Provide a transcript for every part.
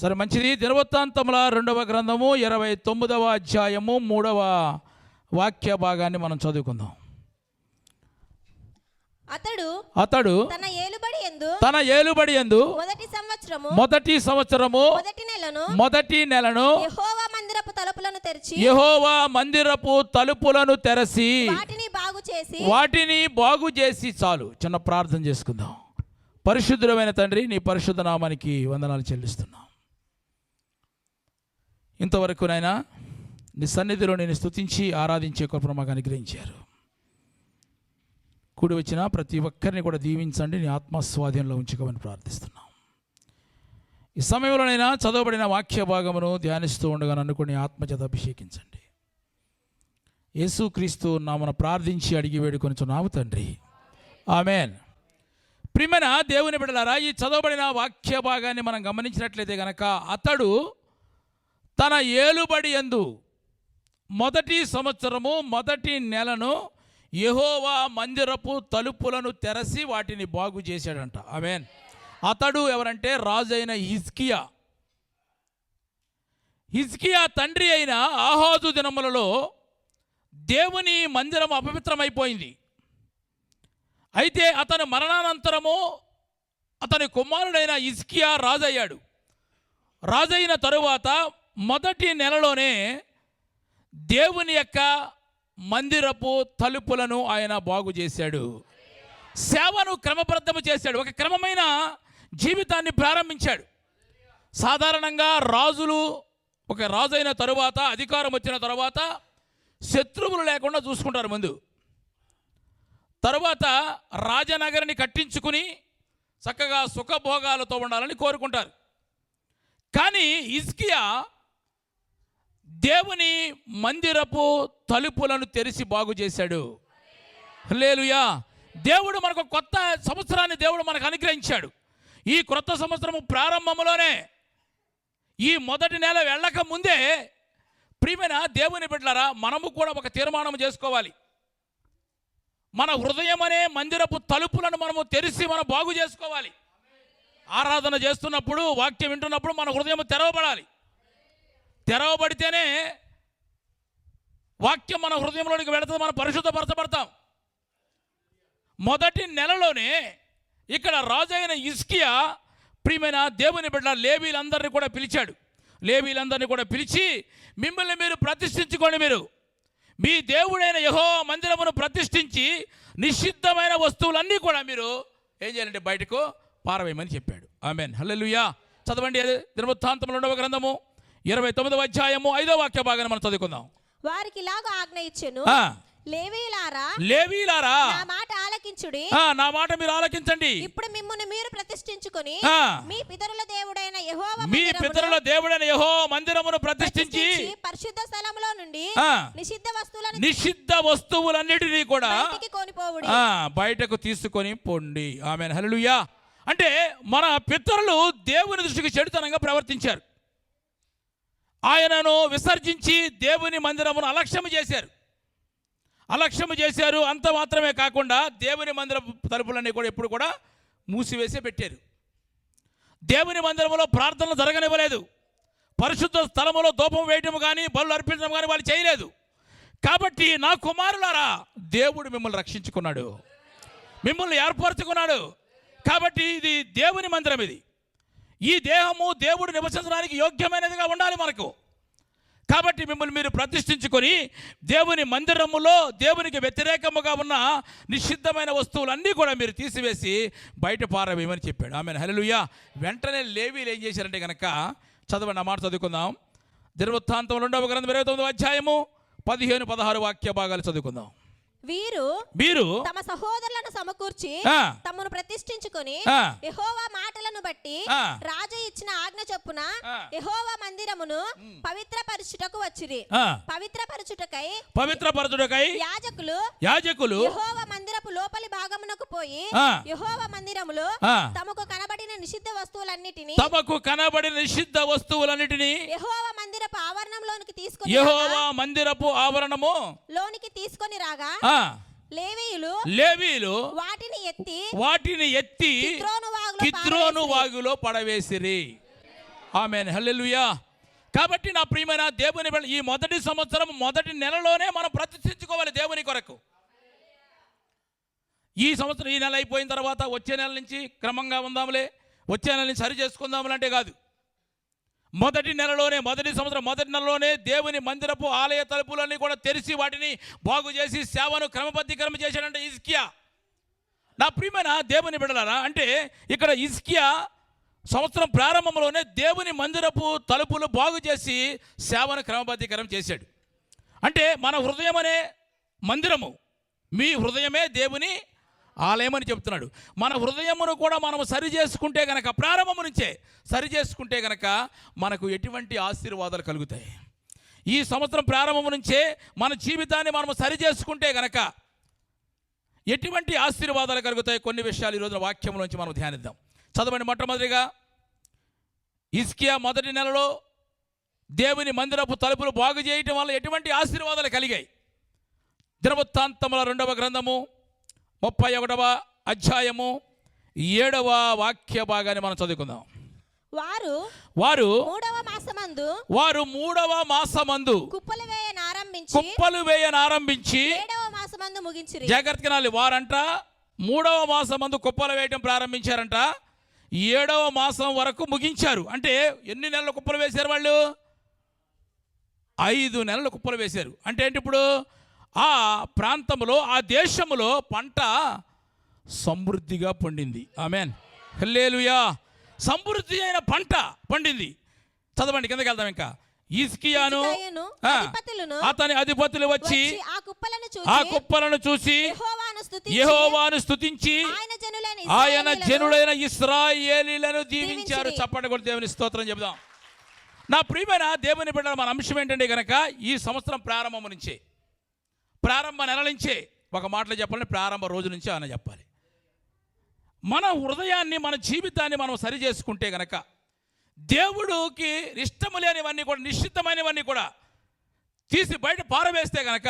సరే, మంచిది. దినవృత్తాంతముల 2వ గ్రంథము 29వ అధ్యాయము 3వ వాక్య భాగాన్ని మనం చదువుకుందాం. అతడు తన ఏలుబడి యందు మొదటి సంవత్సరము మొదటి నెలను యెహోవా మందిరపు తలుపులను తెరచి వాటిని బాగు చేసి. చాలు, చిన్న ప్రార్థన చేసుకుందాం. పరిశుద్ధుడైన తండ్రి, నీ పరిశుద్ధ నామానికి వందనాలు చెల్లిస్తున్నాం. ఇంతవరకు నాయనా నీ సన్నిధిలో నేను స్తుతించి ఆరాధించే కృపను మాకు అనుగ్రహించారు. కూడి వచ్చిన ప్రతి ఒక్కరిని కూడా దీవించండి, నీ ఆత్మస్వాధీనంలో ఉంచుకోమని ప్రార్థిస్తున్నాం. ఈ సమయంలోనైనా చదవబడిన వాక్య భాగమును ధ్యానిస్తూ ఉండగా నన్ను కొన్ని ఆత్మచేత అభిషేకించండి. యేసుక్రీస్తు నామమున ప్రార్థించి అడిగి వేడుకొనుచున్నాము తండ్రి, ఆమేన్. ప్రియమైన దేవుని బిడ్డలారా, ఈ చదవబడిన వాక్య భాగాన్ని మనం గమనించినట్లయితే గనక, అతడు తన ఏలుబడి యందు మొదటి సంవత్సరము మొదటి నెలను యెహోవా మందిరపు తలుపులను తెరచి వాటిని బాగు చేశాడంట. ఆమేన్. అతడు ఎవరంటే రాజైన హిజ్కియా తండ్రి అయిన ఆహాజు దినములలో దేవుని మందిరం అపవిత్రమైపోయింది. అయితే అతని మరణానంతరము అతని కుమారుడైన హిజ్కియా రాజయ్యాడు. రాజైన తరువాత మొదటి నెలలోనే దేవుని యొక్క మందిరపు తలుపులను ఆయన బాగు చేశాడు. సేవను క్రమబద్ధము చేశాడు. ఒక క్రమమైన జీవితాన్ని ప్రారంభించాడు. సాధారణంగా రాజులు ఒక రాజైన తరువాత, అధికారం వచ్చిన తరువాత శత్రువులు లేకుండా చూసుకుంటారు. ముందు తరువాత రాజనగరిని కట్టించుకుని చక్కగా సుఖభోగాలతో ఉండాలని కోరుకుంటారు. కానీ హిజ్కియా దేవుని మందిరపు తలుపులను తెరిచి బాగు చేశాడు. హల్లెలూయా. దేవుడు మనకు కొత్త సంవత్సరాన్ని దేవుడు మనకు అనుగ్రహించాడు. ఈ క్రొత్త సంవత్సరము ప్రారంభంలోనే, ఈ మొదటి నెల వెళ్ళక ముందే ప్రియమైన దేవుని బిడ్డలారా, మనము కూడా ఒక తీర్మానం చేసుకోవాలి. మన హృదయం అనే మందిరపు తలుపులను మనము తెరిచి మనం బాగు చేసుకోవాలి. ఆరాధన చేస్తున్నప్పుడు, వాక్యం వింటున్నప్పుడు మన హృదయం తెరవబడాలి. తెరవబడితేనే వాక్యం మన హృదయంలోనికి వెళుతుంది, మనం పరిశుద్ధపరచబడతాం. మొదటి నెలలోనే ఇక్కడ రాజైన హిజ్కియా ప్రియమైన దేవుని బిడ్డ లేవీలందరినీ కూడా పిలిచాడు. లేవీలందరినీ కూడా పిలిచి, మిమ్మల్ని మీరు ప్రతిష్ఠించుకోండి, మీరు మీ దేవుడైన యెహోవా మందిరమును ప్రతిష్ఠించి నిషిద్ధమైన వస్తువులన్నీ కూడా మీరు ఏం చేయాలంటే బయటకు పారవేయమని చెప్పాడు. ఆమేన్. హల్లెలూయా. చదవండి. దినవృత్తాంతముల 2వ గ్రంథము 29వ అధ్యాయము 5వ వాక్య భాగాన్ని మనం చదువుకుందాం. వారికి ఇలాగ ఆజ్ఞ ఇచ్చెను, లేవీయులారా నా మాట ఆలకించుడి. నా మాట మీరు ఆలకించండి. ఇప్పుడు మిమ్మును మీరు ప్రతిష్ఠించుకొని మీ పితరుల దేవుడైన యెహోవా మందిరమును ప్రతిష్ఠించి పరిశుద్ధ స్థలములో నుండి నిషిద్ధ వస్తువులన్నిటినీ కూడా బయటకు తీసుకొని పోండి. ఆమేన్. హల్లెలూయా. అంటే మన పితరులు దేవుని దృష్టికి చెడుతనంగా ప్రవర్తించారు. ఆయనను విసర్జించి దేవుని మందిరమును అలక్ష్యము చేశారు. అంత మాత్రమే కాకుండా దేవుని మందిర తలుపులన్నీ కూడా ఎప్పుడు కూడా మూసివేసే పెట్టారు. దేవుని మందిరములో ప్రార్థనలు జరగనివ్వలేదు. పరిశుద్ధ స్థలములో ధూపం వేయటం కానీ బలులు అర్పించడం కానీ వాళ్ళు చేయలేదు. కాబట్టి నా కుమారులారా, దేవుడు మిమ్మల్ని రక్షించుకున్నాడు, మిమ్మల్ని ఏర్పరచుకున్నాడు. కాబట్టి ఇది దేవుని మందిరం. ఈ దేహము దేవుడు నివసించడానికి యోగ్యమైనదిగా ఉండాలి మనకు. కాబట్టి మిమ్మల్ని మీరు ప్రతిష్ఠించుకొని దేవుని మందిరములో దేవునికి వ్యతిరేకముగా ఉన్న నిషిద్ధమైన వస్తువులన్నీ కూడా మీరు తీసివేసి బయట పారవేయమని చెప్పాడు. ఆమేన్. హల్లెలూయా. వెంటనే లేవీలు ఏం చేశారంటే కనుక, చదవండి, ఆ మాట చదువుకుందాం. దినవృత్తాంతం 2వ గ్రంథం 29వ అధ్యాయము 15-16 వాక్య భాగాలు చదువుకుందాం. వీరు తమ సహోదరులను సమకూర్చి తమను ప్రతిష్ఠించుకొని యెహోవా మాటలను బట్టి రాజు ఇచ్చిన ఆజ్ఞ చొప్పున యెహోవా మందిరమును పవిత్రపరచుటకు వచ్చిరి. పవిత్రపరచుటకై యాజకులు యెహోవా మందిరపు లోపలి భాగమునకు పోయి యెహోవా మందిరములో తమకు కనబడిన నిషిద్ధ వస్తువులన్నిటిని యెహోవా మందిరపు ఆవరణములోనికి తీసుకొని రాగా లేవీయులు వాటిని ఎత్తి కిద్రోను వాగులో పడవేసిరి. ఆమేన్, హల్లెలూయా. కాబట్టి నా ప్రియమైన దేవుని బిడ్డ, ఈ మొదటి సంవత్సరం మొదటి నెలలోనే మనం ప్రతిష్ఠించుకోవాలి దేవుని కొరకు. ఈ సంవత్సరం ఈ నెల అయిపోయిన తర్వాత వచ్చే నెల నుంచి క్రమంగా ఉందాములే, వచ్చే నెల నుంచి సరి చేసుకుందాములే అంటే కాదు. మొదటి నెలలోనే, మొదటి సంవత్సరం మొదటి నెలలోనే దేవుని మందిరపు ఆలయ తలుపులన్నీ కూడా తెరిచి వాటిని బాగు చేసి సేవను క్రమబద్ధీకరణ చేశాడంటే హిజ్కియా. నా ప్రియమైన దేవుని బిడ్డలారా, అంటే ఇక్కడ హిజ్కియా సంవత్సరం ప్రారంభంలోనే దేవుని మందిరపు తలుపులు బాగు చేసి సేవను క్రమబద్ధీకరణ చేశాడు. అంటే మన హృదయం అనే మందిరము, మీ హృదయమే దేవుని ఆలయం అని చెప్తున్నాడు. మన హృదయమును కూడా మనం సరి చేసుకుంటే కనుక, ప్రారంభం నుంచే సరి చేసుకుంటే కనుక మనకు ఎటువంటి ఆశీర్వాదాలు కలుగుతాయి. ఈ సంవత్సరం ప్రారంభం నుంచే మన జీవితాన్ని మనం సరి చేసుకుంటే కనుక ఎటువంటి ఆశీర్వాదాలు కలుగుతాయి. కొన్ని విషయాలు ఈరోజు వాక్యంలోంచి మనం ధ్యానిద్దాం. చదవండి. మొట్టమొదటిగా హిజ్కియా మొదటి నెలలో దేవుని మందిరపు తలుపులు బాగు చేయటం వల్ల ఎటువంటి ఆశీర్వాదాలు కలిగాయి. దినవృత్తాంతముల 2వ గ్రంథము 31వ అధ్యాయము 7వ వాక్య భాగాన్ని మనం చదువుకుందాం. వారు మూడవ మాసమందు కుప్పలు వేయనారంభించి 7వ మాసమందు ముగించిరి. జాగ్రత్తగా నాలి. వారంట 3వ మాసమందు కుప్పలు వేయటం ప్రారంభించారంట, 7వ మాసం వరకు ముగించారు. అంటే ఎన్ని నెలలు కుప్పలు వేశారు వాళ్ళు? 5 నెలలు కుప్పలు వేశారు. అంటే ఏంటి? ఇప్పుడు ఆ ప్రాంతంలో, ఆ దేశంలో పంట సమృద్ధిగా పండింది. ఆమేన్, హల్లెలూయా. సమృద్ధి అయిన పంట పండింది. చదవండి, కిందకి వెళ్దాం. ఇంకా హిజ్కియాను అతని అధిపతులు వచ్చి ఆ కుప్పలను చూసి యెహోవాను స్తుతించి ఆయన జనులైన ఇశ్రాయేలీయులను దీవించారు. చప్పటి కొట్టి దేవుని స్తోత్రం చెబుదాం. నా ప్రియమైన దేవుని బిడ్డల, మన అంశం ఏంటంటే కనుక ఈ సంవత్సరం ప్రారంభం నుంచే, ప్రారంభ నెల నుంచే, ఒక మాటలో చెప్పాలంటే ప్రారంభ రోజు నుంచే అని చెప్పాలి. మన హృదయాన్ని, మన జీవితాన్ని మనం సరి చేసుకుంటే కనుక దేవుడికి ఇష్టము లేనివన్నీ కూడా, నిశ్చితమైనవన్నీ కూడా తీసి బయట పారవేస్తే కనుక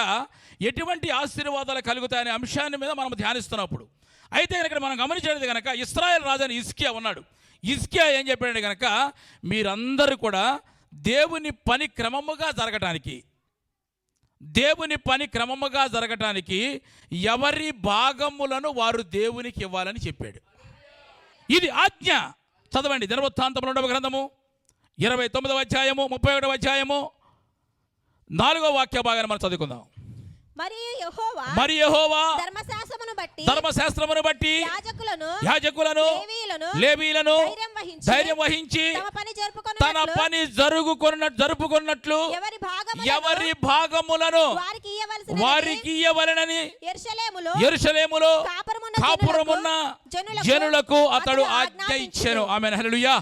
ఎటువంటి ఆశీర్వాదాలు కలుగుతాయనే అంశాన్ని మీద మనం ధ్యానిస్తున్నప్పుడు అయితే ఇక్కడ మనం గమనించేది కనుక ఇశ్రాయేల్ రాజు అని హిజ్కియా ఉన్నాడు. హిజ్కియా ఏం చెప్పాడంటే కనుక, మీరందరూ కూడా దేవుని పని క్రమముగా జరగటానికి ఎవరి భాగములను వారు దేవునికి ఇవ్వాలని చెప్పాడు. ఇది ఆజ్ఞ. చదవండి. దినవృత్తాంతముల 2వ గ్రంథము 29వ అధ్యాయము 31వ అధ్యాయము 4వ వాక్య భాగాన్ని మనం చదువుకుందాం. మరి యెహోవా ధర్మశాస్త్రమును బట్టి యాజకులను లేవీయులను ధైర్యం వహించి తన పని జరుపుకున్నట్లు ఎవరి భాగములను వారికి ఇయ్యవలెనని యెరూషలేములో కాపురమున్న జనులకు అతడు ఆజ్ఞ ఇచ్చెను. ఆమేన్, హల్లెలూయా.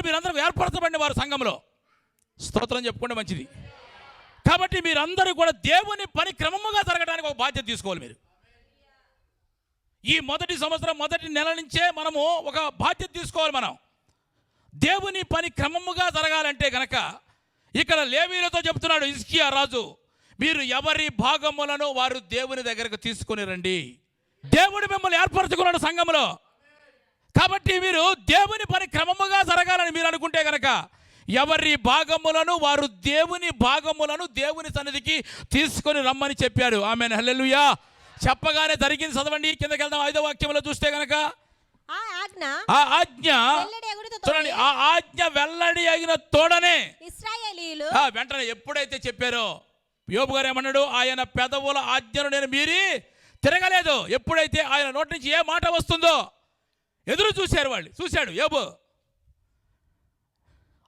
మీరందరూ ఏర్పరచబడిన వారు సంఘంలో. స్తోత్రం చెప్పుకుంటే మంచిది. కాబట్టి మీరందరూ కూడా దేవుని పని క్రమముగా జరగడానికి ఒక బాధ్యత తీసుకోవాలి. మీరు ఈ మొదటి సంవత్సరం మొదటి నెల నుంచే మనము ఒక బాధ్యత తీసుకోవాలి. మనం దేవుని పని క్రమముగా జరగాలంటే గనక ఇక్కడ లేవీయులతో చెప్తున్నాడు హిజ్కియా రాజు, మీరు ఎవరి భాగములను వారు దేవుని దగ్గరకు తీసుకొని రండి. దేవుడు మిమ్మల్ని ఏర్పరచుకున్నాడు సంఘములో. కాబట్టి మీరు దేవుని పని క్రమముగా జరగాలని మీరు అనుకుంటే గనక ఎవరి భాగములను వారు దేవుని సన్నిధికి తీసుకొని రమ్మని చెప్పాడు. ఆమేన్, హల్లెలూయా. చెప్పగానే జరిగింది. చదవండి, కిందకి వెళ్దాం. 5వ వాక్యంలో చూస్తే గనక ఆ ఆజ్ఞ చూడండి, ఆ ఆజ్ఞ వెల్లడి అయిన తోడనే ఇశ్రాయేలీయులు వెంటనే ఎప్పుడైతే చెప్పారో, యోబు గారు ఏమన్నాడు? ఆయన పెదవుల ఆజ్ఞను నేను మీరి తిరగలేదు. ఎప్పుడైతే ఆయన నోటి నుంచి ఏ మాట వస్తుందో ఎదురు చూశారు వాళ్ళు. చూశాడు యోబు.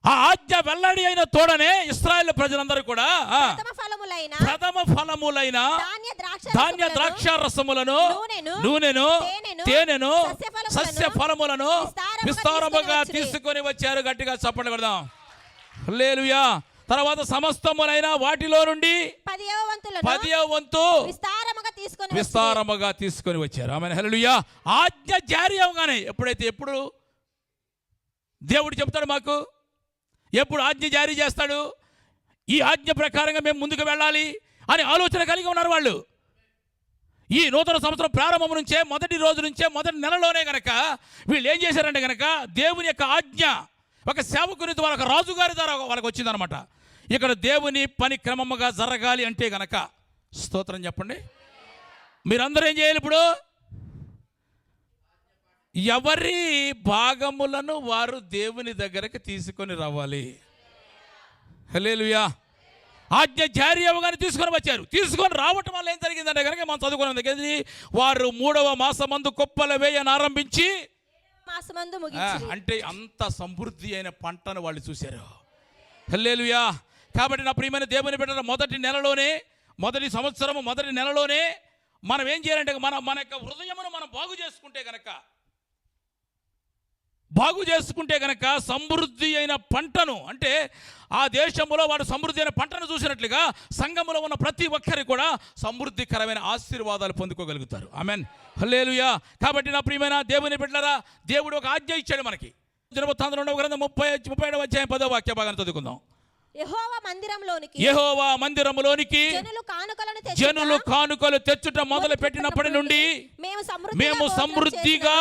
ఆ ఆజ్ఞ వెల్లడి అయిన తోడనే ఇశ్రాయేలు ప్రజలందరూ కూడా ప్రథమ ఫలములైన ధాన్య ద్రాక్ష రసములను, నూనెను, తేనెను, సస్య ఫలములను విస్తారముగా తీసుకొని వచ్చారు. గట్టిగా చప్పట్లు కొడదాం. హల్లెలూయా. తర్వాత సమస్తములైన వాటిలో నుండి 10వ వంతు విస్తారముగా తీసుకొని వచ్చారు. ఆమేన్, హల్లెలూయా. ఆజ్ఞ జారీ అవగానే ఎప్పుడు దేవుడు చెప్తాడు మాకు, ఎప్పుడు ఆజ్ఞ జారీ చేస్తాడు, ఈ ఆజ్ఞ ప్రకారంగా మేము ముందుకు వెళ్ళాలి అని ఆలోచన కలిగి ఉన్నారు వాళ్ళు. ఈ నూతన సంవత్సరం ప్రారంభం నుంచే, మొదటి రోజు నుంచే, మొదటి నెలలోనే గనక వీళ్ళు ఏం చేశారంటే గనక దేవుని యొక్క ఆజ్ఞ ఒక సేవకుని ద్వారా, ఒక రాజుగారి ద్వారా వాళ్ళకి వచ్చిందనమాట. ఇక్కడ దేవుని పని క్రమముగా జరగాలి అంటే గనక స్తోత్రం చెప్పండి. మీరందరూ ఏం చేయాలి? ఇప్పుడు ఎవరి భాగములను వారు దేవుని దగ్గరికి తీసుకొని రావాలి. హల్లెలూయా. ఆజ్ఞ జారీ అవ్వగానే తీసుకొని వచ్చారు. తీసుకొని రావటం వల్ల ఏం జరిగిందంటే కనుక మనం చదువుకున్నాం దగ్గర వారు 3వ మాసమందు కుప్పల వేయని ఆరంభించి అంటే అంత సమృద్ధి అయిన పంటను వాళ్ళు చూశారు. హల్లెలూయా. కాబట్టి నా ప్రియమైన దేవుని బిడ్డల మొదటి నెలలోనే, మొదటి సంవత్సరము మొదటి నెలలోనే మనం ఏం చేయాలంటే మన యొక్క హృదయమును మనం బాగు చేసుకుంటే గనక సమృద్ధి అయిన పంటను, అంటే ఆ దేశంలో వాడు సమృద్ధి అయిన పంటను చూసినట్లుగా సంఘములో ఉన్న ప్రతి ఒక్కరికి కూడా సమృద్ధికరమైన ఆశీర్వాదాలు పొందుకోగలుగుతారు. ఆమేన్. హల్లెలూయా. కాబట్టి నా ప్రియమైన దేవుని బిడ్డలారా, దేవుడు ఒక ఆజ్ఞ ఇచ్చాడు మనకి. దినవృత్తాంతం 2వ గ్రంథం 37వ అధ్యాయం 10వ వాక్య భాగాన్ని చదువుకుందాం. యెహోవా మందిరములోనికి జనులు కానుకలు తెచ్చుట మొదలు పెట్టినప్పటి నుండి మేము సమృద్ధిగా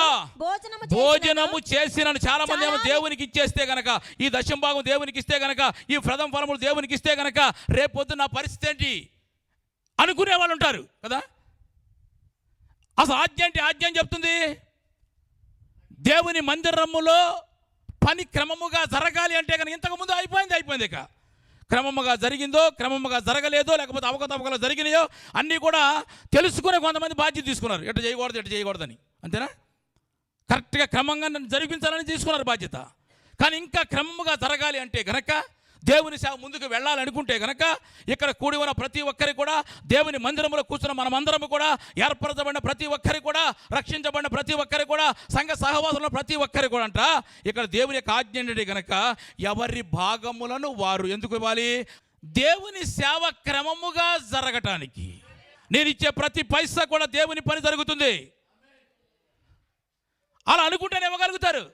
భోజనము చేసిన. చాలా మంది ఏమో దేవునికి ఇచ్చేస్తే గనక, ఈ దశమ భాగం దేవునికి ఇస్తే గనక, ఈ ప్రథమ ఫలములు దేవునికి ఇస్తే గనక రేపొద్దు నా పరిస్థితి ఏంటి అనుకునే వాళ్ళు ఉంటారు కదా. అసలు ఆజ్ఞ అంటే ఆజ్ఞ అని చెప్తుంది. దేవుని మందిరములో పని క్రమముగా జరగాలి అంటే కనుక ఇంతకుముందు అయిపోయింది. ఇక క్రమముగా జరిగిందో, క్రమముగా జరగలేదో, లేకపోతే అవకతవకలు జరిగినాయో అన్నీ కూడా తెలుసుకునే కొంతమంది బాధ్యత తీసుకున్నారు. ఎట్లా చేయకూడదని. అంతేనా? కరెక్ట్గా క్రమంగా జరిపించాలని తీసుకున్నారు బాధ్యత. కానీ ఇంకా క్రమముగా జరగాలి అంటే గనక, దేవుని సేవ ముందుకు వెళ్ళాలనుకుంటే గనక, ఇక్కడ కూడి ఉన్న ప్రతి ఒక్కరికి కూడా, దేవుని మందిరంలో కూర్చున్న మనమందరము కూడా, ఏర్పరచబడిన ప్రతి ఒక్కరికి కూడా, రక్షించబడిన ప్రతి ఒక్కరికి కూడా, సంఘ సహవాసంలో ప్రతి ఒక్కరికి కూడా అంట ఇక్కడ దేవుని యొక్క ఆజ్ఞ ఏంటంటే గనక ఎవరి భాగములను వారు ఎందుకు ఇవ్వాలి? దేవుని సేవ క్రమముగా జరగటానికి. నేను ఇచ్చే ప్రతి పైసా కూడా దేవుని పని జరుగుతుంది. అలా అనుకుంటేనే ఇవ్వగలుగుతారు.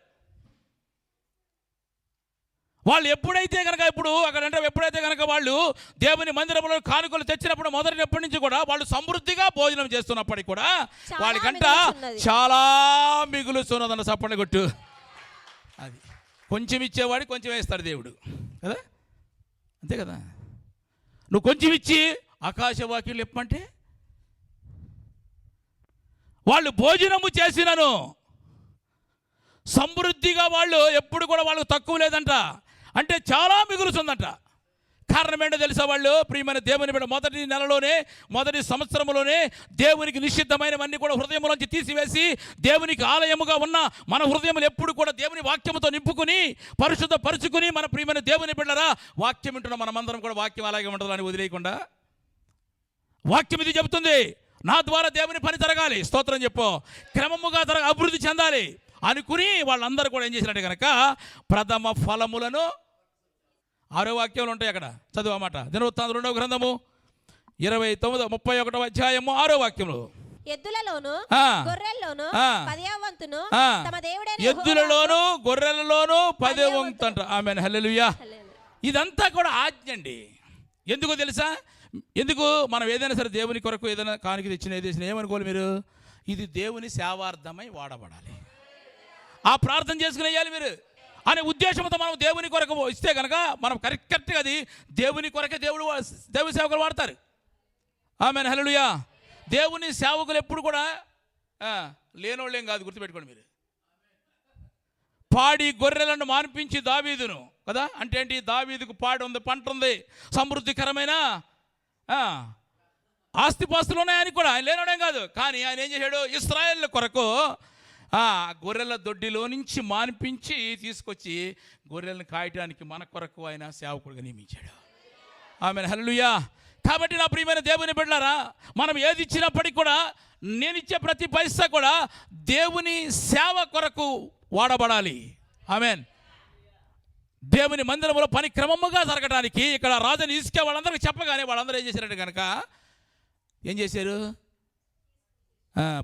వాళ్ళు ఎప్పుడైతే కనుక ఎప్పుడైతే కనుక వాళ్ళు దేవుని మందిరంలో కానుకలు తెచ్చినప్పుడు మొదటినప్పటి నుంచి కూడా వాళ్ళు సమృద్ధిగా భోజనం చేస్తున్నప్పటికీ కూడా వాళ్ళకంట చాలా మిగులుతున్నదన్న చప్పట్లు కొట్టు. అది కొంచెం ఇచ్చేవాడికి కొంచెం వేస్తాడు దేవుడు కదా. అంతే కదా. నువ్వు కొంచెం ఇచ్చి ఆకాశవాక్యులు చెప్పమంటే వాళ్ళు భోజనము చేసినను సమృద్ధిగా వాళ్ళు ఎప్పుడు కూడా వాళ్ళకు తక్కువ లేదంట, అంటే చాలా మిగులుతుందంట. కారణం ఏంటో తెలుసా? వాళ్ళు ప్రియమైన దేవుని బిడ్డ మొదటి నెలలోనే, మొదటి సంవత్సరంలోనే దేవునికి నిషిద్ధమైనవన్నీ కూడా హృదయంలోంచి తీసివేసి, దేవునికి ఆలయముగా ఉన్న మన హృదయములు ఎప్పుడు కూడా దేవుని వాక్యముతో నింపుకుని పరిశుద్ధపరుచుకుని, మన ప్రియమైన దేవుని బిడ్డరా వాక్యం వింటున్న మనమందరం కూడా వాక్యం అలాగే ఉంటుందని వదిలేయకుండా, వాక్యం ఇది చెబుతుంది నా ద్వారా దేవుని పని జరగాలి. స్తోత్రం చెప్పు. క్రమముగా అభివృద్ధి చెందాలి అనుకుని వాళ్ళందరూ కూడా ఏం చేసినట్టు కనుక ప్రథమ ఫలములను 6వ వాక్యాలు ఉంటాయి అక్కడ, చదువమాట. దినవృత్తాంతం 2వ గ్రంథము 31వ అధ్యాయము 6వ వాక్యములు. ఎద్దులలోను గొర్రెలలోను 10వ వంతు అంట. ఆమేన్. హల్లెలూయా. ఇదంతా కూడా ఆజ్ఞ అండి. ఎందుకో తెలుసా? ఎందుకు మనం ఏదైనా సరే దేవుని కొరకు ఏదైనా కానుక తెచ్చిన ఏమనుకోవాలి మీరు? ఇది దేవుని సేవార్థమై వాడబడాలి, ఆ ప్రార్థన చేసుకుని వేయాలి మీరు అనే ఉద్దేశంతో మనం దేవుని కొరకు ఇస్తే కనుక మనం కరెక్ట్గా అది దేవుని కొరకే దేవుని సేవకులు వాడతారు. ఆమేన్. హల్లెలూయా. దేవుని సేవకులు ఎప్పుడు కూడా లేనోళ్ళేం కాదు, గుర్తుపెట్టుకోండి మీరు. పాడి గొర్రెలను మాన్పించి దావీదును కదా, అంటే ఏంటి? దావీదుకు పాడి ఉంది, పంట ఉంది, సమృద్ధికరమైన ఆస్తిపాస్తులు ఉన్నాయని కూడా ఆయన లేనోడేం కాదు. కానీ ఆయన ఏం చేశాడు? ఇశ్రాయేలు కొరకు గొర్రెల దొడ్డిలో నుంచి మాన్పించి తీసుకొచ్చి గొర్రెలను కాయటానికి మన కొరకు ఆయన సేవకుడిగా నియమించాడు. ఆమేన్. హల్లెలూయా. కాబట్టి నా ప్రియమైన దేవుని బిడ్డలారా, మనం ఏది ఇచ్చినప్పటికీ కూడా, నేను ఇచ్చే ప్రతి పైసా కూడా దేవుని సేవ కొరకు వాడబడాలి. ఆమేన్. దేవుని మందిరంలో పని క్రమముగా జరగడానికి ఇక్కడ రాజుని ఇసుక వాళ్ళందరికీ చెప్పగానే వాళ్ళందరూ ఏం చేశారంటే కనుక ఏం చేశారు?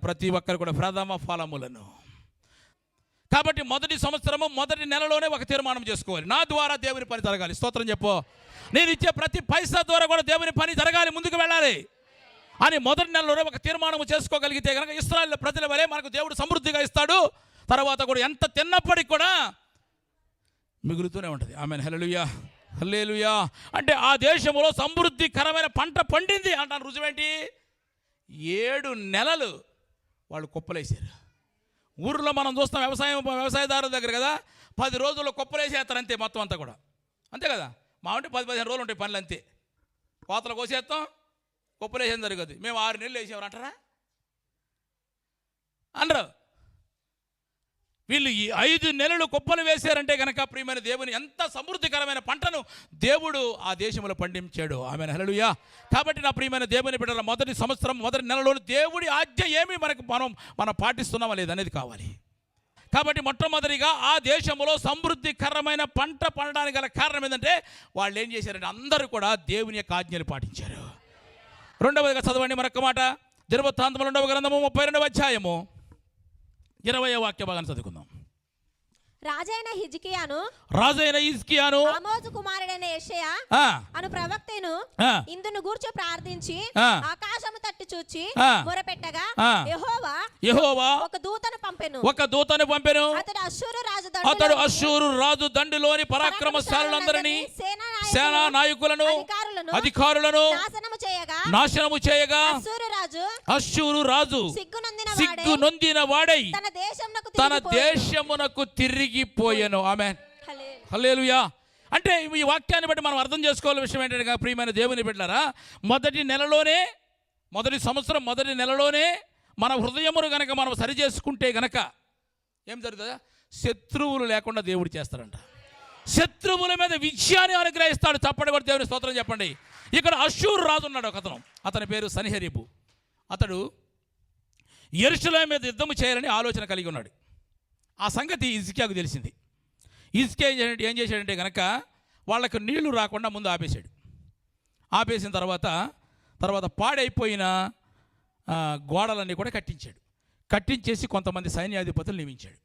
ప్రతి ఒక్కరు కూడా ప్రథమ ఫలములను. కాబట్టి మొదటి సంవత్సరము మొదటి నెలలోనే ఒక తీర్మానం చేసుకోవాలి, నా ద్వారా దేవుని పని జరగాలి. స్తోత్రం చెప్పు. నేను ఇచ్చే ప్రతి పైసా ద్వారా కూడా దేవుని పని జరగాలి, ముందుకు వెళ్ళాలి అని మొదటి నెలలోనే ఒక తీర్మానం చేసుకోగలిగితే కనుక ఇశ్రాయేలు ప్రజల వలె మనకు దేవుడు సమృద్ధిగా ఇస్తాడు. తర్వాత కూడా ఎంత తిన్నప్పటికి కూడా మిగులుతూనే ఉంటుంది. ఆమెన్. హల్లెలూయా, హల్లెలూయా. అంటే ఆ దేశంలో సమృద్ధికరమైన పంట పండింది అంటాను. రుజువేంటి? 7 నెలలు వాళ్ళు కుప్పలేసారు. ఊర్లో మనం చూస్తాం వ్యవసాయదారుల దగ్గర కదా, 10 రోజుల్లో కుప్పలేసేస్తారు అంతే, మొత్తం అంతా కూడా అంతే కదా. మా అంటే 10-15 రోజులు ఉంటాయి పనులు అంతే. కోతలు కోసేస్తాం, కుప్పలేసేది జరగదు. మేము 6 నెలలు వేసేవారు అంటారా? అనరు. వీళ్ళు ఈ 5 నెలలు కుప్పలు వేశారంటే కనుక ప్రియమైన దేవుని ఎంత సమృద్ధికరమైన పంటను దేవుడు ఆ దేశంలో పండించాడు. ఆమె హల్లెలూయా. కాబట్టి నా ప్రియమైన దేవుని బిడ్డల మొదటి సంవత్సరం మొదటి నెలలోని దేవుడి ఆజ్ఞ ఏమి మనం పాటిస్తున్నామా లేదనేది కావాలి. కాబట్టి మొట్టమొదటిగా ఆ దేశంలో సమృద్ధికరమైన పంట పండడానికి గల కారణం ఏంటంటే వాళ్ళు ఏం చేశారంటే అందరూ కూడా దేవుని యొక్క ఆజ్ఞలు పాటించారు. రెండవదిగా చదవండి మరొక మాట, దినవృత్తాంతములు 2వ గ్రంథము 32వ అధ్యాయము 20వ వాక్య భాగాన్ని చదువుకుందాం. రాజైన హిజ్కియాను ఆమోజు కుమారుడైన యెషయా అను ప్రవక్తను ఇందును గూర్చి ప్రార్థించి ఆకాశము తట్టి చూచి మొరపెట్టగా యెహోవా ఒక దూతను పంపెను. అతడు అష్షూరు రాజు దండులోని పరాక్రమశాలులందరినీ సేనా నాయకులను అధికారులను నాశనము చేయగా అష్షూరు రాజు సిగ్గు నొందిన వాడై తన దేశమునకు తిరిగిపోయాను. ఆమేన్, హల్లెలూయా. అంటే ఈ వాక్యాన్ని బట్టి మనం అర్థం చేసుకోవాల్సిన విషయం ఏంటంటే ప్రియమైన దేవుని బిడ్డలారా, మొదటి సంవత్సరం మొదటి నెలలోనే మన హృదయమును గనక మనం సరి చేసుకుంటే గనక ఏం జరుగుతుందా? శత్రువులు లేకుండా దేవుడు చేస్తాడంట. శత్రువుల మీద విజయాన్ని అనుగ్రహిస్తాడు. చప్పటి కూడా దేవుని స్తోత్రం చెప్పండి. ఇక్కడ అష్షూరు రాజు ఉన్నాడు ఒక అతను, అతని పేరు సన్హెరీబు. అతడు యెరూషలేము మీద యుద్ధము చేయాలని ఆలోచన కలిగి ఉన్నాడు. ఆ సంగతి హిజ్కియాకు తెలిసింది. హిజ్కియా ఏం చేశాడంటే కనుక వాళ్ళకు నీళ్లు రాకుండా ముందు ఆపేశాడు. ఆపేసిన తర్వాత పాడైపోయిన గోడలన్నీ కూడా కట్టించేసి కొంతమంది సైన్యాధిపతులు నియమించాడు.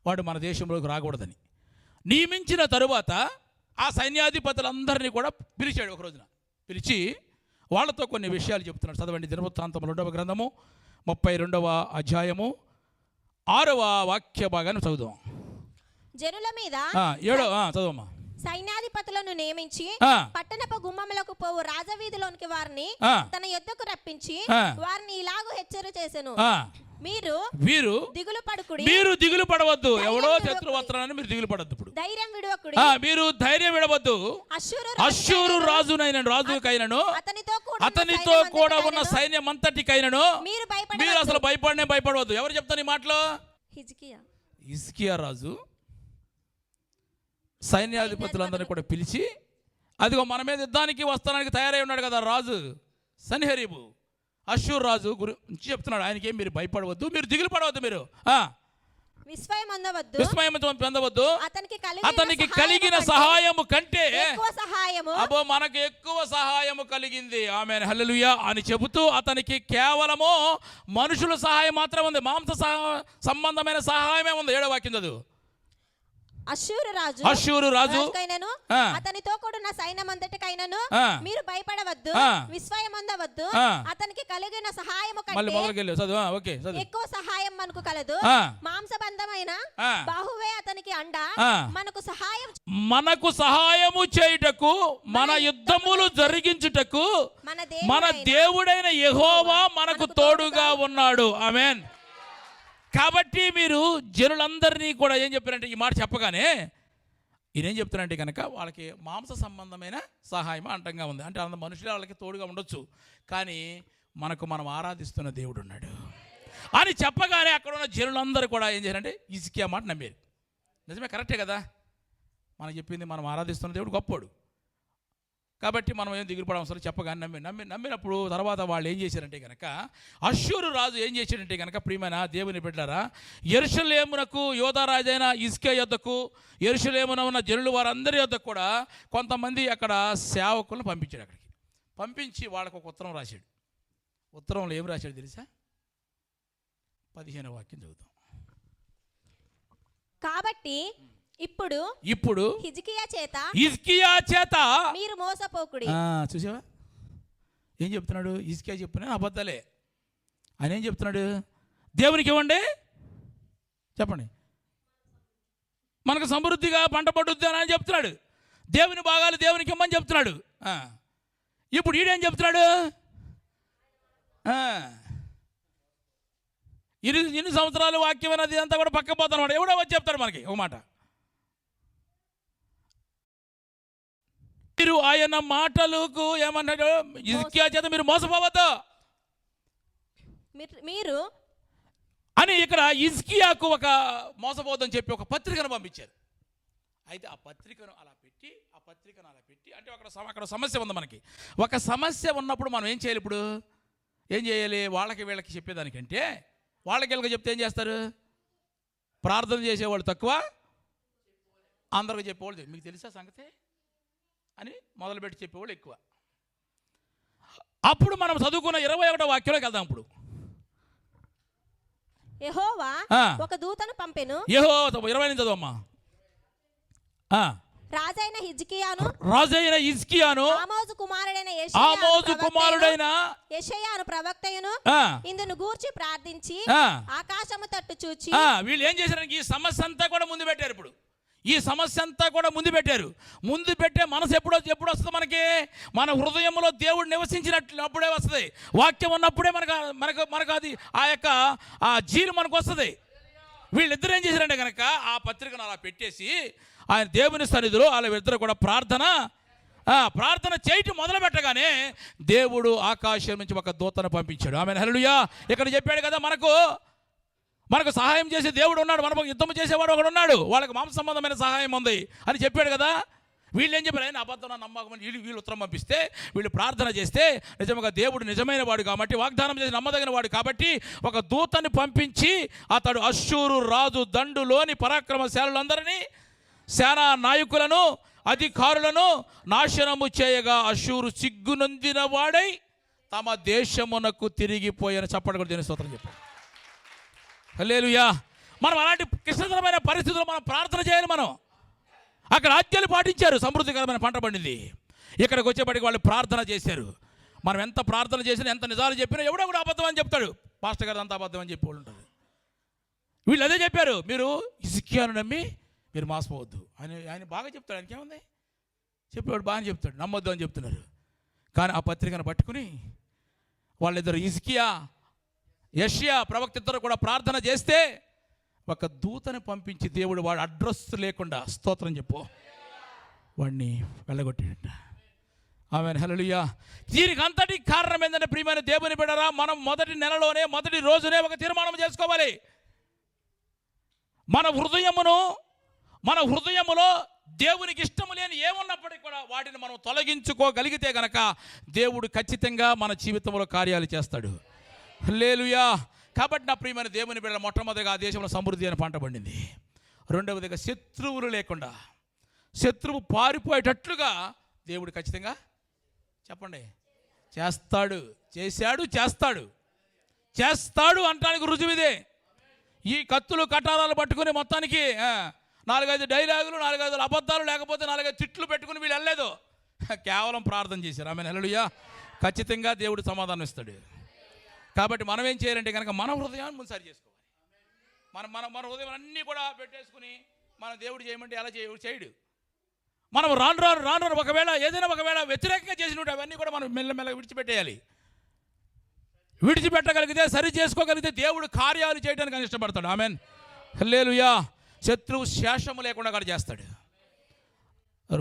వాడు మన దేశంలోకి రాకూడదని నియమించిన తరువాత ఆ సైన్యాధిపతులందరినీ కూడా పిలిచాడు. ఒక రోజున పిలిచి వాళ్ళతో కొన్ని విషయాలు చెప్తున్నాడు. చదవండి, దినవృత్తాంతములు 2వ గ్రంథము 32వ అధ్యాయము 6వ వాక్య భాగాన్ని చదువుదాం. జనుల మీద చదువమ్మా. సైన్యాధిపతులను నియమించి పట్టణపు గుమ్మములకు పోవు రాజవీధిలోనికి వారిని తన యొద్దకు రప్పించి వారిని ఇలాగూ హెచ్చరిక చేసెను, మీరు దిగులు పడవద్దు. ఎవడో శత్రువు వస్తున్నాడని మీరు దిగులు పడద్దు. ఇప్పుడు మీరు ధైర్యం విడవద్దు. అష్షూరు రాజుకైనను అతనితో కూడా ఉన్న సైన్యం అంతటికైనను మీరు అసలు భయపడవద్దు. ఎవరు చెప్తారు ఈ మాటలో? హిజ్కియా రాజు సైన్యాధిపతులందరినీ కూడా పిలిచి, అదిగో మన మీద యుద్ధానికి వస్తానికి తయారై ఉన్నాడు కదా రాజు సన్హెరీబు, అష్షూరు రాజు గురించి చెప్తున్నాడు. ఆయనకేం మీరు భయపడవద్దు, మీరు దిగులు పడవద్దు, మీరు విస్మయం పొందవద్దు. అతనికి కలిగిన సహాయము కంటే మనకు ఎక్కువ సహాయము కలిగింది. ఆమేన్, హల్లెలూయా అని చెబుతూ అతనికి కేవలము మనుషుల సహాయం మాత్రం ఉంది, మాంస సంబంధమైన సహాయమే ఉంది. 7వ వాక్యం చదువు. అష్షూరు రాజు అతనితో కూడిన సైన్యమంతటికైనను మీరు భయపడవద్దు, విస్మయమొందవద్దు. అతనికి కలిగిన సహాయము కంటే ఎక్కువ సహాయం మనకు కలదు. మాంసబంధమైన బాహువే అతనికి అండ. మనకు సహాయము చేయుటకు, మన యుద్ధములు జరిగించుటకు మన దేవుడైన యెహోవా మనకు తోడుగా ఉన్నాడు. ఆమేన్. కాబట్టి మీరు జనులందరినీ కూడా ఏం చెప్పారంటే, ఈ మాట చెప్పగానే ఈయనేం చెప్తారంటే కనుక వాళ్ళకి మాంస సంబంధమైన సహాయం అంటంగా ఉంది. అంటే అంత మనుషులే వాళ్ళకి తోడుగా ఉండొచ్చు, కానీ మనం ఆరాధిస్తున్న దేవుడు ఉన్నాడు అని చెప్పగానే అక్కడ ఉన్న జనులందరూ కూడా ఏం చేయారంటే హిజ్కియా మాట నమ్మారు. నిజమే, కరెక్టే కదా. మనం చెప్పింది మనం ఆరాధిస్తున్న దేవుడు గొప్పోడు, కాబట్టి మనం ఏం దిగులు పడవసరం చెప్పగానే నమ్మినప్పుడు తర్వాత వాళ్ళు ఏం చేశారంటే కనుక అష్షూరు రాజు ఏం చేశాడంటే కనుక ప్రియమైన దేవుని బిడ్డలారా, యెరూషలేమునకు యోధారాజైన హిజ్కియా యొద్దకు యెరూషలేమున ఉన్న జనులు వారందరి యొద్దకు కూడా కొంతమంది అక్కడ సేవకులను పంపించాడు. అక్కడికి పంపించి వాళ్ళకు ఒక ఉత్తరం రాశాడు. ఉత్తరంలో ఏం రాశాడు తెలుసా? 15వ వాక్యం చదువుతాం. కాబట్టి ఇప్పుడు హిజ్కియా చేత మీరు మోసపోకుడి. చూసావా ఏం చెప్తున్నాడు? హిజ్కియా చెప్పిన అబద్ధాలే. ఆయన ఏం చెప్తున్నాడు? దేవునికి ఇవ్వండి, చెప్పండి, మనకు సమృద్ధిగా పంట పడుద్ది అని చెప్తున్నాడు. దేవుని భాగాలు దేవునికి ఇమ్మని చెప్తున్నాడు. ఇప్పుడు ఈడేం చెప్తున్నాడు? ఇన్ని సంవత్సరాలు వాక్యం అనేది అంతా కూడా పక్క పోతాడు. ఎవడో వచ్చి చెప్తాడు మనకి ఒక మాట. మీరు ఆయన మాటలకు ఏమన్నాడు? హిజ్కియా చేత మీరు మోసపోవద్దు మీరు అని ఇక్కడ హిజ్కియాకు ఒక మోసపోవద్దని చెప్పి ఒక పత్రికను పంపించారు. అయితే ఆ పత్రికను అలా పెట్టి అంటే అక్కడ సమస్య ఉంది మనకి. ఒక సమస్య ఉన్నప్పుడు మనం ఏం చేయాలి? ఇప్పుడు ఏం చేయాలి? వాళ్ళకి వీళ్ళకి చెప్పేదానికంటే వాళ్ళకి వీళ్ళకి చెప్తే ఏం చేస్తారు? ప్రార్థన చేసేవాళ్ళు తక్కువ, అందరికి చెప్పేవాళ్ళు మీకు తెలుసా సంగతి అని మొదలుపెట్టి చెప్పేవాళ్ళు ఎక్కువ. అప్పుడు మనం చదువుకున్న 21వ వాక్యంలోకి వెళ్దాం. ఇప్పుడు యెహోవా ఒక దూతను పంపెను. యెహోవా 20 చదవమ్మా. రాజైన హిజ్కియాను ఆమోజు కుమారుడైన యెషయాను ప్రవక్తయును ఇందును గూర్చి ప్రార్థించి ఆకాశము తట్టు చూచి. వీళ్ళు ఏం చేశారు? ఈ సమస్య అంతా కూడా ముందు పెట్టారు. ఇప్పుడు ఈ సమస్య అంతా కూడా ముందు పెట్టారు. ముందు పెట్టే మనసు ఎప్పుడు వస్తుంది మనకి? మన హృదయంలో దేవుడు నివసించినట్లు అప్పుడే వస్తుంది. వాక్యం ఉన్నప్పుడే మనకు అది ఆ యొక్క ఆ జీలు మనకు వస్తుంది. వీళ్ళిద్దరు ఏం చేశారంటే కనుక ఆ పత్రికను అలా పెట్టేసి ఆయన దేవుని సన్నిధిలో వాళ్ళిద్దరు కూడా ప్రార్థన చేయటం మొదలు పెట్టగానే దేవుడు ఆకాశం నుంచి ఒక దూతను పంపించాడు. ఆమె హల్లెలూయా. ఇక్కడ చెప్పాడు కదా, మనకు సహాయం చేసే దేవుడు ఉన్నాడు, మనకు యుద్ధం చేసేవాడు ఒకడు ఉన్నాడు, వాళ్ళకి మాంస సంబంధమైన సహాయం ఉంది అని చెప్పాడు కదా. వీళ్ళు ఏం చెప్పారు? ఆయన అబద్ధం నమ్మకమని వీళ్ళు ఉత్తరం పంపిస్తే వీళ్ళు ప్రార్థన చేస్తే నిజంగా దేవుడు నిజమైన వాడు కాబట్టి, వాగ్దానం చేసి నమ్మదగిన వాడు కాబట్టి ఒక దూతని పంపించి అతడు అష్షూరు రాజు దండులోని పరాక్రమశాలులందరినీ, సేనా నాయకులను, అధికారులను నాశనము చేయగా అష్షూరు సిగ్గునొందిన వాడై తమ దేశమునకు తిరిగిపోయిన. చప్పటి కూడా దేని స్తోత్రం చెప్పాడు. హల్లెలూయా. మనం అలాంటి క్లిష్టతరమైన పరిస్థితుల్లో మనం ప్రార్థన చేయాలి. మనం అక్కడ ఆజ్ఞలు పాటించారు, సమృద్ధికరమైన పంట పండింది. ఇక్కడికి వచ్చేప్పటికి వాళ్ళు ప్రార్థన చేశారు. మనం ఎంత ప్రార్థన చేసినా, ఎంత నిజాలు చెప్పినా ఎవడో కూడా అబద్ధం అని చెప్తాడు. పాస్టర్ గారు అంతా అబద్ధం అని చెప్పి వాళ్ళు ఉంటుంది. వీళ్ళు అదే చెప్పారు, మీరు హిజ్కియాను నమ్మి మీరు మోసపోవద్దు అని. ఆయన బాగా చెప్తాడు, ఆయనకి ఏముంది చెప్పేవాడు బాగా చెప్తాడు, నమ్మొద్దు అని చెప్తున్నారు. కానీ ఆ పత్రికను పట్టుకుని వాళ్ళిద్దరు హిజ్కియా, యెషయా ప్రవక్త ఇద్దరు కూడా ప్రార్థన చేస్తే ఒక దూతని పంపించి దేవుడు వాడు అడ్రస్ లేకుండా, స్తోత్రం చెప్పు, వాడిని వెళ్ళగొట్టాడంట. ఆమేన్ హల్లెలూయా. దీనికి అంతటి కారణం ఏంటంటే ప్రియమైన దేవుని బిడ్డలారా, మనం మొదటి నెలలోనే మొదటి రోజునే ఒక తీర్మానం చేసుకోవాలి. మన హృదయములో దేవునికి ఇష్టము లేని ఏమున్నప్పటికీ కూడా వాటిని మనం తొలగించుకోగలిగితే గనక దేవుడు ఖచ్చితంగా మన జీవితంలో కార్యాలు చేస్తాడు. హల్లెలూయా. కాబట్టి నా ప్రియమైన దేవుని బిడ్డల, మొట్టమొదటిగా ఆ దేశంలో సమృద్ధి అని పంట పండింది. రెండవదిగా శత్రువులు లేకుండా, శత్రువు పారిపోయేటట్లుగా దేవుడు ఖచ్చితంగా చెప్పండి చేస్తాడు, చేస్తాడు అంటానికి రుజువిదే. ఈ కత్తులు కటారాలు పట్టుకుని మొత్తానికి 4-5 డైలాగులు, 4-5 అబద్ధాలు, లేకపోతే 4-5 తిట్లు పెట్టుకుని వీళ్ళు వెళ్ళలేదు. కేవలం ప్రార్థన చేశారు. ఆమేన్ హల్లెలూయా. ఖచ్చితంగా దేవుడు సమాధానం ఇస్తాడు. కాబట్టి మనం ఏం చేయాలంటే కనుక మన హృదయాన్ని ముందు సరి చేసుకోవాలి. మన హృదయం అన్నీ కూడా పెట్టేసుకుని మన దేవుడు చేయమంటే ఎలా చేయడు. మనం రాను ఒకవేళ వ్యతిరేకంగా చేసినట్టు అవన్నీ కూడా మనం మెల్లమెల్లగా విడిచిపెట్టేయాలి. విడిచిపెట్టగలిగితే, సరి చేసుకోగలిగితే దేవుడు కార్యాలు చేయడానికి అని ఇష్టపడతాడు. ఆమేన్ హల్లెలూయా. శత్రువు శేషము లేకుండా కూడా చేస్తాడు.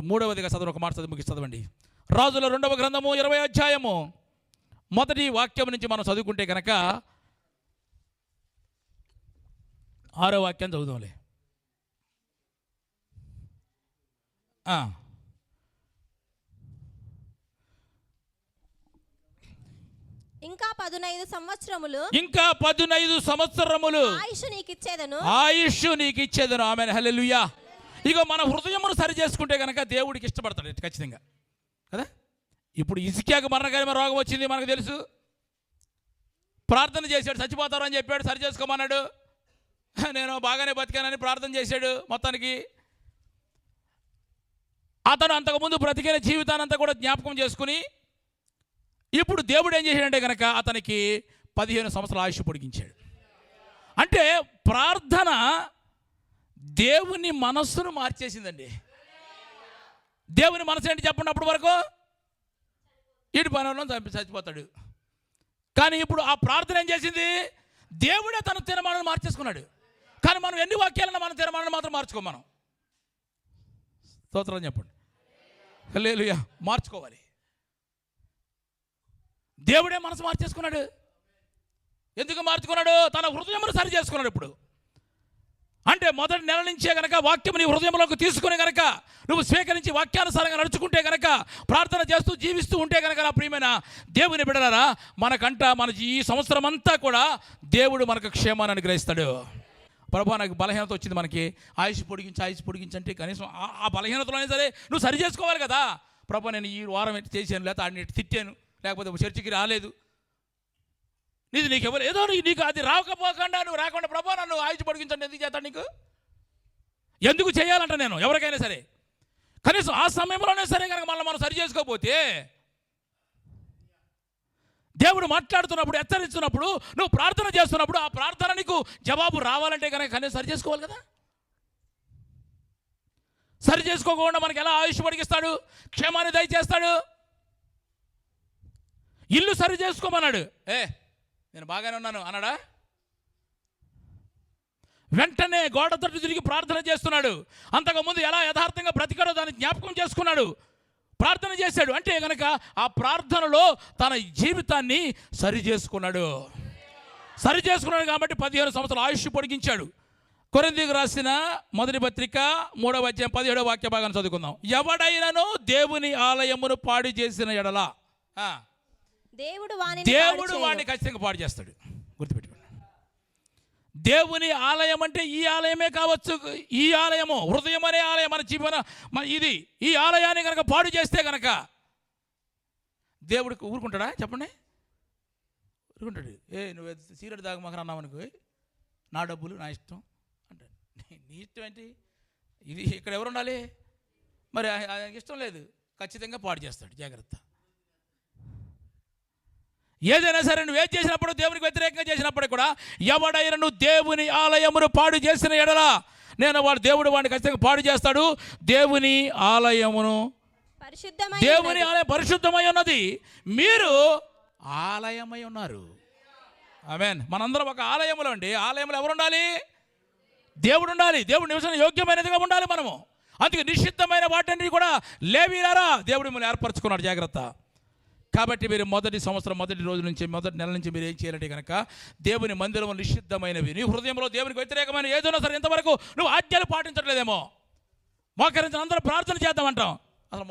మూడవదిగా చదువు, ఒక మాట చదవండి. రాజుల 2వ గ్రంథము 20వ అధ్యాయము 1వ వాక్యం నుంచి మనం చదువుకుంటే కనుక 6వ వాక్యం చదువుదాంలే. ఇంకా 15 సంవత్సరములు ఆయుష్ నీకు ఇచ్చేదను. ఆమేన్ హల్లెలూయా. ఇక మన హృదయమును సరి చేసుకుంటే కనుక దేవుడికి ఇష్టపడతాడు ఖచ్చితంగా కదా. ఇప్పుడు హిజ్కియాకు మరణకరమైన రోగం వచ్చింది, మనకు తెలుసు. ప్రార్థన చేశాడు, చచ్చిపోతారు అని చెప్పాడు, సరి చేసుకోమన్నాడు. నేను బాగానే బతికానని ప్రార్థన చేశాడు. మొత్తానికి అతను అంతకుముందు బ్రతికిన జీవితాన్ని అంతా కూడా జ్ఞాపకం చేసుకుని ఇప్పుడు దేవుడు ఏం చేశాడంటే కనుక అతనికి 15 సంవత్సరాల ఆయుష్ పొడిగించాడు. అంటే ప్రార్థన దేవుని మనస్సును మార్చేసిందండి. దేవుని మనసు ఏంటి చెప్పండి? అప్పటి వరకు ఈటి పనులను చచ్చిపోతాడు. కానీ ఇప్పుడు ఆ ప్రార్థన ఏం చేసింది? దేవుడే తన తీర్మానాన్ని మార్చేసుకున్నాడు. కానీ మనం ఎన్ని వాక్యాలన్నా మన తీర్మానాన్ని మాత్రం మార్చుకోం. మనం స్తోత్రం చెప్పండి. హల్లెలూయా. మార్చుకోవాలి. దేవుడే మనసు మార్చేసుకున్నాడు. ఎందుకు మార్చుకున్నాడు? తన హృదయమును సరి చేసుకున్నాడు. ఇప్పుడు అంటే మొదటి నెల నుంచే గనక వాక్యం నీ హృదయంలోకి తీసుకుని గనక నువ్వు స్వీకరించి వాక్యానుసారంగా నడుచుకుంటే గనక, ప్రార్థన చేస్తూ జీవిస్తూ ఉంటే గనక, నా ప్రియమైన దేవుని బిడ్డలారా, మన ఈ సంవత్సరం అంతా కూడా దేవుడు మనకు క్షేమాన్ని అనుగ్రహిస్తాడు. ప్రభా నాకు బలహీనత వచ్చింది, మనకి ఆయుష్ పొడిగించి అంటే కనీసం ఆ బలహీనతలోనే సరే నువ్వు సరి చేసుకోవాలి కదా. ప్రభా నేను ఈ వారం ఎట్టి చేశాను, లేకపోతే ఆడిని తిట్టాను, లేకపోతే చర్చికి రాలేదు, నీకు ఎవరు ఏదో నీకు అది రాకపోకుండా నువ్వు రాకుండా ప్రభా నన్ను ఆయుష్ పొడిగించండి ఎందుకు చేస్తాను? నీకు ఎందుకు చేయాలంట నేను ఎవరికైనా సరే. కనీసం ఆ సమయంలోనే సరే కనుక మనం సరి చేసుకోకపోతే, దేవుడు మాట్లాడుతున్నప్పుడు, హెచ్చరిస్తున్నప్పుడు, నువ్వు ప్రార్థన చేస్తున్నప్పుడు ఆ ప్రార్థన నీకు జవాబు రావాలంటే కనుక కనీసం సరి చేసుకోవాలి కదా. సరి చేసుకోకుండా మనకి ఎలా ఆయుష్ పొడిగిస్తాడు, క్షేమాన్ని దయచేస్తాడు? ఇల్లు సరి చేసుకోమన్నాడు, నేను బాగానే ఉన్నాను అన్నాడా? వెంటనే గోడ తట్టు తిరిగి ప్రార్థన చేస్తున్నాడు. అంతకుముందు ఎలా యథార్థంగా బ్రతికాడో దాన్ని జ్ఞాపకం చేసుకున్నాడు, ప్రార్థన చేశాడు. అంటే కనుక ఆ ప్రార్థనలో తన జీవితాన్ని సరి చేసుకున్నాడు కాబట్టి 15 సంవత్సరాలు ఆయుష్ పొడిగించాడు. కొరింథీయులకు రాసిన మొదటి పత్రిక 3వ అధ్యాయం 17వ వాక్య భాగాన్ని చదువుకుందాం. ఎవడైనను దేవుని ఆలయమును పాడు చేసిన ఎడల దేవుడు వాడిని ఖచ్చితంగా పాడు చేస్తాడు. గుర్తుపెట్టుకోండి. దేవుని ఆలయం అంటే ఈ ఆలయమే కావచ్చు. ఈ ఆలయము హృదయం అనే ఆలయం, మన జీవన ఇది. ఈ ఆలయాన్ని కనుక పాడు చేస్తే కనుక దేవుడికి ఊరుకుంటాడా చెప్పండి? ఊరుకుంటాడు. నువ్వు సీరియడ్ దాగమాకని అన్నావు అనుకో, నా డబ్బులు నా ఇష్టం అంటాడు. నీ ఇష్టం ఏంటి? ఇది ఇక్కడ ఎవరు ఉండాలి? మరి ఆయనకి ఇష్టం లేదు, ఖచ్చితంగా పాడు చేస్తాడు. జాగ్రత్త. ఏదైనా సరే నువ్వు ఏది చేసినప్పుడు, దేవునికి వ్యతిరేకంగా చేసినప్పుడు కూడా, ఎవడైనా నువ్వు దేవుని ఆలయమును పాడు చేసిన ఎడల దేవుడు వాడిని ఖచ్చితంగా పాడు చేస్తాడు. దేవుని ఆలయమును, దేవుని ఆలయం పరిశుద్ధమై ఉన్నది, మీరు ఆలయమై ఉన్నారు. ఆమేన్. మనందరం ఒక ఆలయములో అండి. ఆలయంలో ఎవరు ఉండాలి? దేవుడు ఉండాలి. దేవుడు నివసన యోగ్యమైనదిగా ఉండాలి మనము. అందుకే నిషిద్ధమైన వాటిని కూడా లేవీరారా దేవుడు మిమ్మల్ని ఏర్పరచుకున్నాడు. జాగ్రత్త. కాబట్టి మీరు మొదటి రోజు నుంచి, మొదటి నెల నుంచి మీరు ఏం చేయాలంటే కనుక, దేవుని మందిరంలో నిషిద్ధమైనవి, నీ హృదయంలో దేవునికి వ్యతిరేకమైన ఏదైనా సరే, ఇంతవరకు నువ్వు ఆజ్ఞలు పాటించట్లేదేమో, మోకరించిన అందరూ ప్రార్థన చేద్దామంటాం, అసలు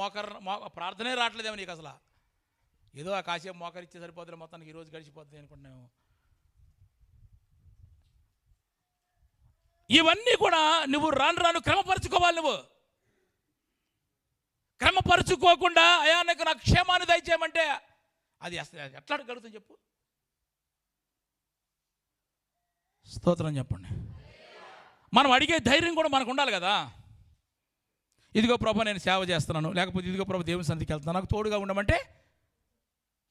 ప్రార్థనే రావట్లేదేమో నీకు. అసలు ఏదో ఆ కాసేపు మోకరిచ్చే సరిపోతుంది, మొత్తానికి ఈరోజు గడిచిపోతుంది అనుకుంటున్నాము. ఇవన్నీ కూడా నువ్వు రాను క్రమపరచుకోవాలి. నువ్వు క్రమపరుచుకోకుండా అయా నాకు క్షేమాన్ని దయచేయమంటే అది ఎట్లా గడుగుతుంది చెప్పు? స్తోత్రం చెప్పండి. మనం అడిగే ధైర్యం కూడా మనకు ఉండాలి కదా. ఇదిగో ప్రభు నేను సేవ చేస్తున్నాను, లేకపోతే ఇదిగో ప్రభు దేవుని సన్నిధికి వెళ్తున్నాను, నాకు తోడుగా ఉండమంటే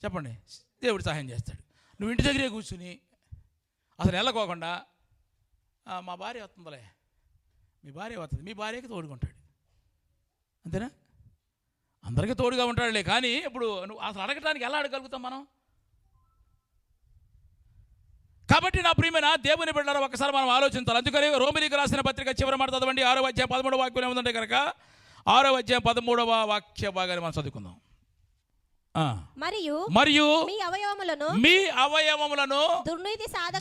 చెప్పండి, దేవుడు సహాయం చేస్తాడు. నువ్వు ఇంటి దగ్గరే కూర్చుని అసలు వెళ్ళకోకుండా మా భార్య వస్తుందిలే, మీ భార్య వస్తుంది, మీ భార్యకి తోడుకుంటాడు. అంతేనా? అందరికీ తోడుగా ఉంటాడులే. కానీ ఇప్పుడు నువ్వు అసలు అడగటానికి ఎలా అడగలుగుతాం మనం? కాబట్టి నా ప్రియమైన దేవుని బిడ్డలారా, ఒకసారి మనం ఆలోచించాలి. అందుకని రోమీయులకు రాసిన పత్రిక చివరి మాట చదవండి. 6వ అధ్యాయం 13వ వాక్యం ఏముందంటే కనుక, 6వ అధ్యాయం 13వ వాక్య భాగాన్ని మనం చదువుకుందాం. మరియు మీ అవయవములను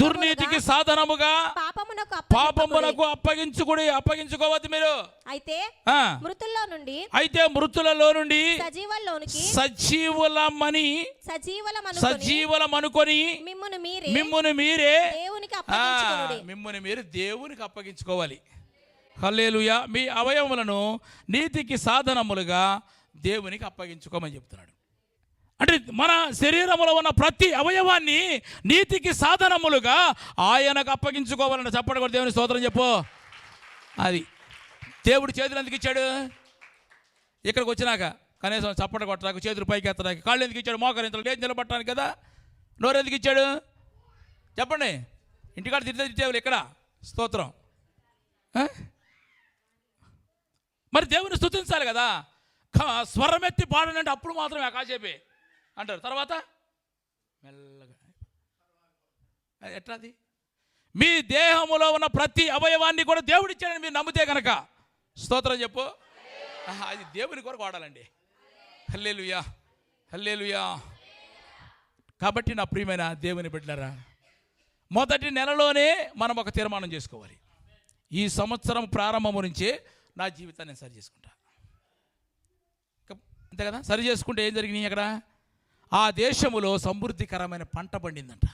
దుర్నీతికి సాధనముగా పాపమునకు అప్పగించుకోవద్దు మీరు. అయితే మృతులలో నుండి సజీవులమనుకొని మిమ్మును మీరే దేవునికి అప్పగించుకోవాలి. హల్లెలూయా. మీ అవయవములను నీతికి సాధనములుగా దేవునికి అప్పగించుకోమని చెప్తున్నాడు. అంటే మన శరీరంలో ఉన్న ప్రతి అవయవాన్ని నీతికి సాధనములుగా ఆయనకు అప్పగించుకోవాలంటే చప్పటి కూడా దేవుని స్తోత్రం చెప్పు. అది దేవుడు చేతులు ఎందుకు ఇచ్చాడు? ఇక్కడికి వచ్చినాక కనీసం చప్పట కొట్టడానికి, చేతులు పైకి ఎత్తడానికి, కాళ్ళు ఎందుకు ఇచ్చాడు? మోకరించడానికి, లేచి నిలబట్టడానికి కదా. నోరు ఎందుకు ఇచ్చాడు చెప్పండి? ఇంటికాడ తిట్టేవాళ్ళు ఇక్కడ స్తోత్రం. మరి దేవుని స్తుతించాలి కదా. స్వరమెత్తి పాడనంటే అప్పుడు మాత్రమే కాసేపే అంటారు, తర్వాత మెల్లగా ఎట్లాది. మీ దేహములో ఉన్న ప్రతి అవయవాన్ని కూడా దేవుడిచ్చాడని మీరు నమ్మితే కనుక స్తోత్రం చెప్పు. అది దేవుని కొరకు వాడాలండి. హల్లెలూయా, హల్లెలూయా. కాబట్టి నా ప్రియమైన దేవుని బిడ్డలారా, మొదటి నెలలోనే మనం ఒక తీర్మానం చేసుకోవాలి. ఈ సంవత్సరం ప్రారంభం నుంచే నా జీవితాన్ని నేను సరి చేసుకుంటా. అంతే కదా. సరి చేసుకుంటే ఏం జరిగినాయి అక్కడ? ఆ దేశములో సమృద్ధికరమైన పంట పండిందంట.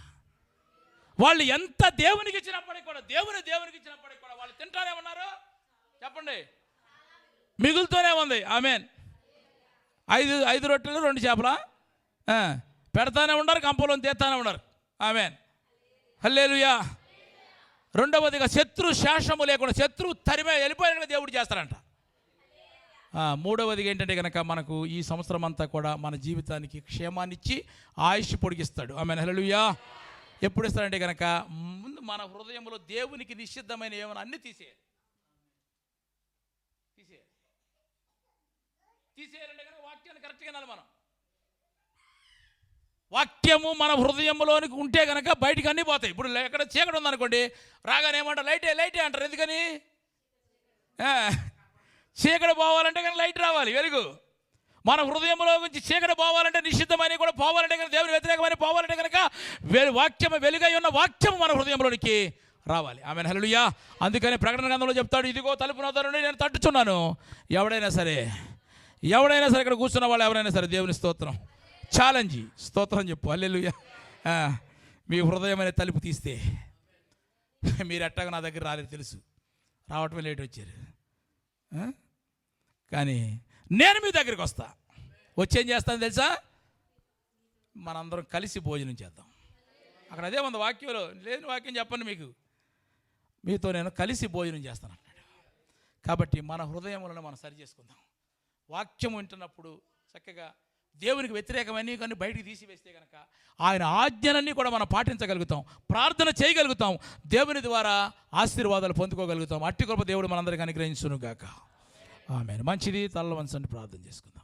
వాళ్ళు ఎంత దేవునికి ఇచ్చినప్పటికి కూడా, దేవునికి ఇచ్చినప్పటికి కూడా వాళ్ళు తింటానే ఉన్నారు. చెప్పండి, మిగులుతూనే ఉంది. ఆమేన్. 5 రొట్టెలు 2 చేపల పెడతానే ఉన్నారు, కంపలో తీస్తానే ఉన్నారు. ఆమేన్, హల్లెలూయా. రెండవదిగా శత్రు శేషము లేకుండా, శత్రువు తరిమే వెళ్ళిపోయిన దేవుడు చేస్తారంట. మూడవదిగా ఏంటంటే కనుక మనకు ఈ సంవత్సరం అంతా కూడా మన జీవితానికి క్షేమాన్ని ఇచ్చి ఆయుష్ పొడిగిస్తాడు. ఆమేన్, హల్లెలూయా. ఎప్పుడు ఇస్తాడంటే కనుక ముందు మన హృదయంలో దేవునికి నిషిద్ధమైన ఏమైనా అన్ని తీసేయాలంటే కనుక వాక్యాన్ని కరెక్ట్గా వినాలి మనం. వాక్యము మన హృదయంలోనికి ఉంటే కనుక బయటికి అన్నీ పోతాయి. ఇప్పుడు ఎక్కడ చీకటి ఉందనుకోండి, రాగానే ఏమంటారు? లైటే అంటారు. ఎందుకని? చీకటి పోవాలంటే కనుక లైట్ రావాలి, వెలుగు. మన హృదయంలో నుంచి చీకటి పోవాలంటే, నిషిద్ధమైన కూడా పోవాలంటే కనుక, దేవుని వ్యతిరేకమైన పోవాలంటే కనుక వాక్యము, వెలుగై ఉన్న వాక్యము మన హృదయంలోనికి రావాలి. ఆమేన్, హల్లెలూయా. అందుకని ప్రకటన గ్రంథంలో చెప్తాడు, ఇదిగో తలుపు నొద్ద నుండి నేను తట్టుచున్నాను. ఎవడైనా సరే ఇక్కడ కూర్చున్న వాళ్ళు ఎవరైనా సరే దేవుని స్తోత్రం ఛాలెంజ్, స్తోత్రం చెప్పు. హల్లెలూయా. మీ హృదయమైన తలుపు తీస్తే మీరు ఎట్టాగా నా దగ్గర రాలేదు తెలుసు, రావటమే లేట్ వచ్చారు. కానీ నేను మీ దగ్గరికి వస్తా. వచ్చేం చేస్తాను తెలుసా? మనందరం కలిసి భోజనం చేద్దాం. అక్కడ అదే ఉంది వాక్యంలో, లేని వాక్యం చెప్పండి మీకు. మీతో నేను కలిసి భోజనం చేస్తాను అన్నాడు. కాబట్టి మన హృదయములను మనం సరి చేసుకుందాం. వాక్యం వింటున్నప్పుడు చక్కగా దేవునికి వ్యతిరేకమైన కానీ బయటికి తీసివేస్తే కనుక ఆయన ఆజ్ఞలన్నీ కూడా మనం పాటించగలుగుతాం, ప్రార్థన చేయగలుగుతాం, దేవుని ద్వారా ఆశీర్వాదాలు పొందుకోగలుగుతాం. అట్టి కృప దేవుడు మనందరికీ అనుగ్రహించును గాక. ఆమేన్. మంచిది. తల్ల వంచండి, ప్రార్థన చేసుకుందాం.